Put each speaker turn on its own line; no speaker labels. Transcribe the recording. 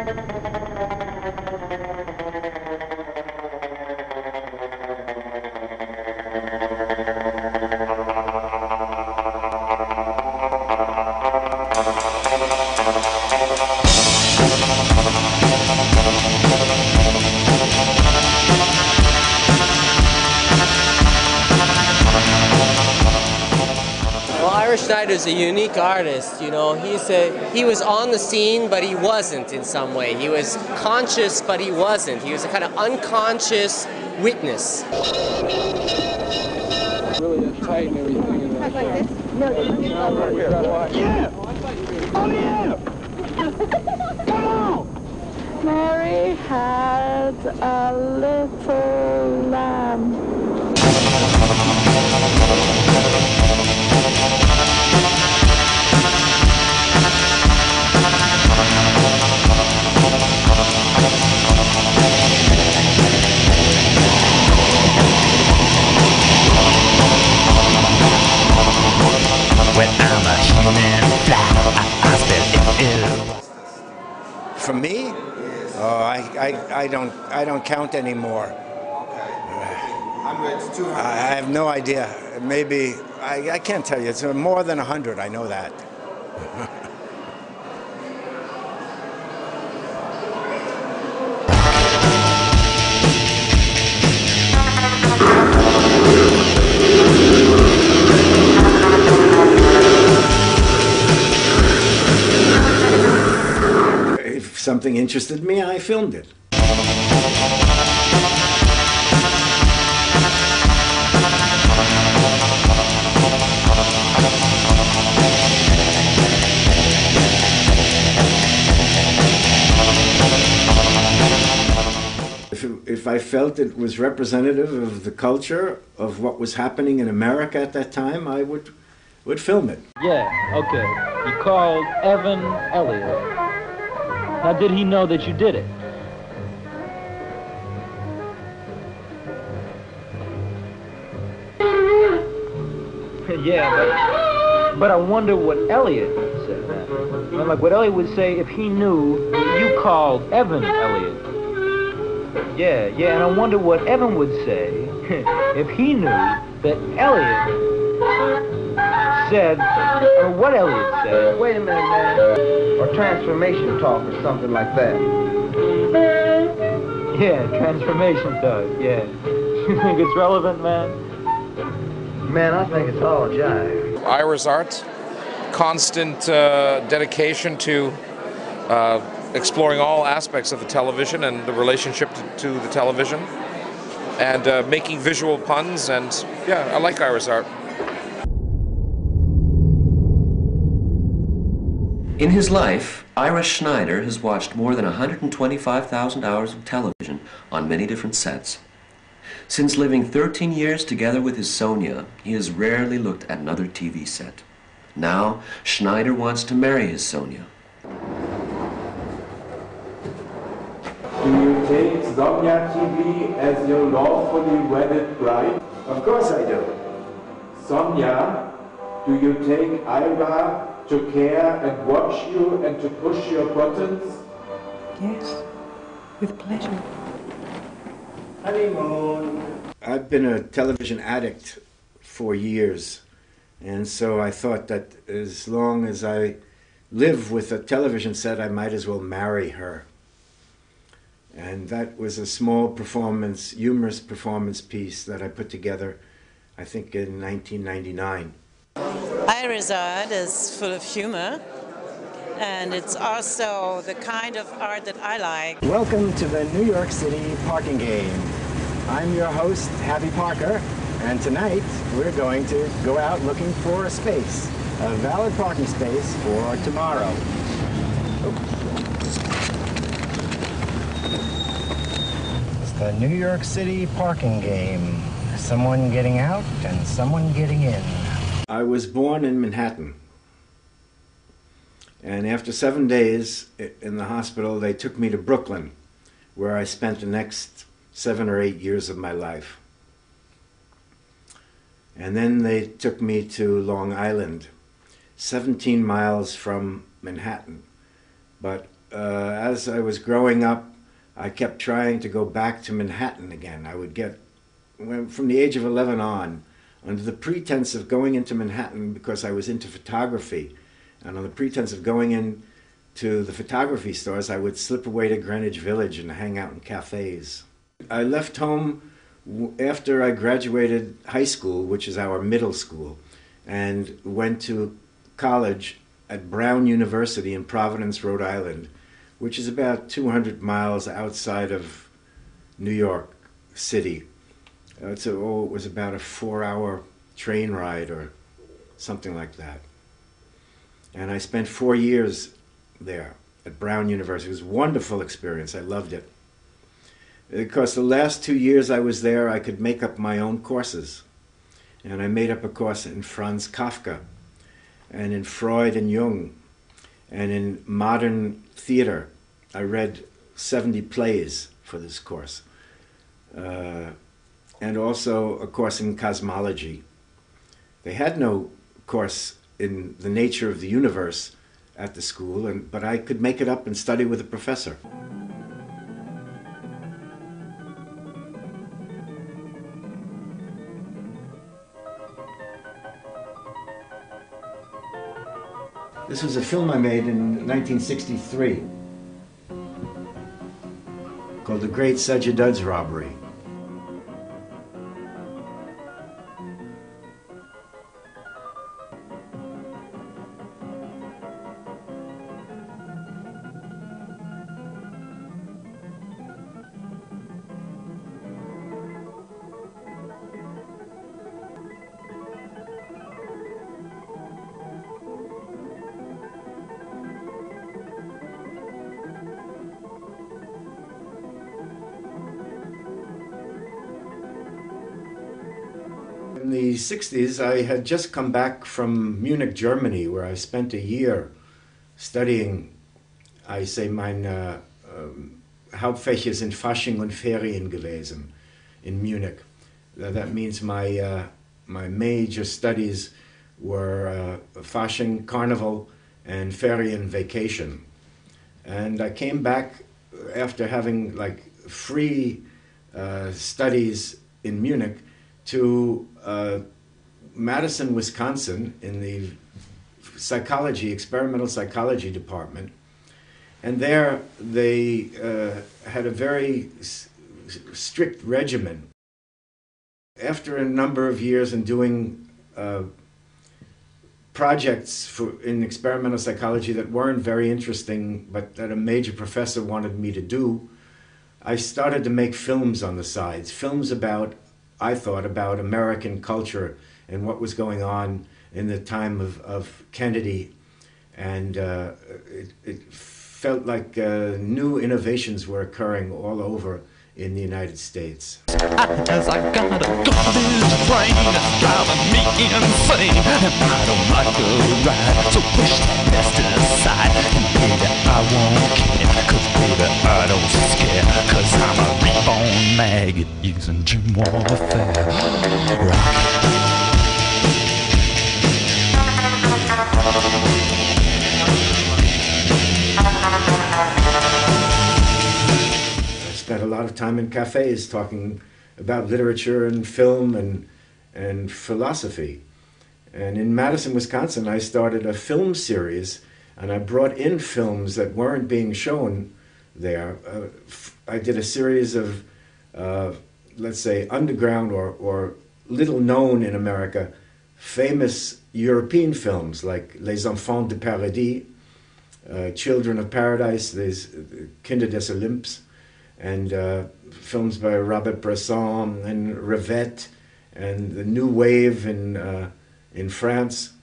Ira Schneider's a unique artist, you know. He was on the scene, but he wasn't in some way. He was conscious, but he wasn't. He was a kind of unconscious witness.
Really tight and everything. And
like this? No,
yeah! Oh, yeah! Come on!
Mary had a little lamb.
When I'm a human fly, I spell it ill.
For me? Oh, I don't count anymore.
Hundreds, 200.
I have no idea. Maybe I can't tell you. It's more than 100. I know that. If something interested me, I filmed it. If I felt it was representative of the culture of what was happening in America at that time, I would film it.
Yeah, okay. You called Evan Elliott. Now, did he know that you did it? Yeah, but I wonder what Elliott said. Man. Like what Elliott would say if he knew you called Evan Elliott. Yeah, and I wonder what Evan would say if he knew that Elliott said, or what Elliott said.
Wait a minute, man. Or transformation talk or something like that.
Yeah, transformation talk, yeah. You think it's relevant, man?
Man, I think it's all jive.
Ira's art, constant dedication to exploring all aspects of the television and the relationship to the television, and making visual puns, and yeah, I like Ira's art.
In his life, Ira Schneider has watched more than 125,000 hours of television on many different sets. Since living 13 years together with his Sonia, he has rarely looked at another TV set. Now, Schneider wants to marry his Sonia.
Do you take Sonia TV as your lawfully wedded bride?
Of course I do.
Sonia, do you take Ira to care and watch you and to push your buttons?
Yes, with pleasure.
Honeymoon. I've been a television addict for years, and so I thought that as long as I live with a television set, I might as well marry her. And that was a small performance, humorous performance piece that I put together, I think in 1999.
Ira's art is full of humor, and it's also the kind of art that I like.
Welcome to the New York City parking game. I'm your host, Happy Parker, and tonight we're going to go out looking for a space, a valid parking space for tomorrow. It's the New York City parking game. Someone getting out and someone getting in.
I was born in Manhattan, and after 7 days in the hospital, they took me to Brooklyn, where I spent the next 7 or 8 years of my life. And then they took me to Long Island, 17 miles from Manhattan. But as I was growing up, I kept trying to go back to Manhattan again. I would get, from the age of 11 on, under the pretense of going into Manhattan because I was into photography, and on the pretense of going into the photography stores, I would slip away to Greenwich Village and hang out in cafes. I left home after I graduated high school, which is our middle school, and went to college at Brown University in Providence, Rhode Island, which is about 200 miles outside of New York City. It was about a 4-hour train ride or something like that. And I spent 4 years there at Brown University. It was a wonderful experience. I loved it. Because the last 2 years I was there, I could make up my own courses. And I made up a course in Franz Kafka, and in Freud and Jung, and in modern theater. I read 70 plays for this course. And also a course in cosmology. They had no course in the nature of the universe at the school, but I could make it up and study with a professor. This was a film I made in 1963 called The Great Sajidud's Robbery. In the 60s, I had just come back from Munich, Germany, where I spent a year studying, I say, meine Hauptfächer sind Fasching und Ferien gewesen in Munich. That means my major studies were Fasching, Carnival, and Ferien, vacation. And I came back after having free studies in Munich to Madison, Wisconsin, in the experimental psychology department. And there they had a very strict regimen. After a number of years in doing projects in experimental psychology that weren't very interesting, but that a major professor wanted me to do, I started to make films on the sides, films I thought about American culture and what was going on in the time of Kennedy. And it felt like new innovations were occurring all over in the United States.
As I gotta go, this train is driving me insane, and I don't like the ride, so push that mess to the side, and baby, I won't care, cause baby, I don't scare, cause I'm a reborn maggot using gym warfare. Rock.
Spent a lot of time in cafes talking about literature and film and philosophy. And in Madison, Wisconsin, I started a film series, and I brought in films that weren't being shown there. I did a series of, let's say, underground or little known in America, famous European films like Les Enfants de Paradis, Children of Paradise, there's Kinder des Olymps, and films by Robert Bresson and Rivette and the New Wave in France.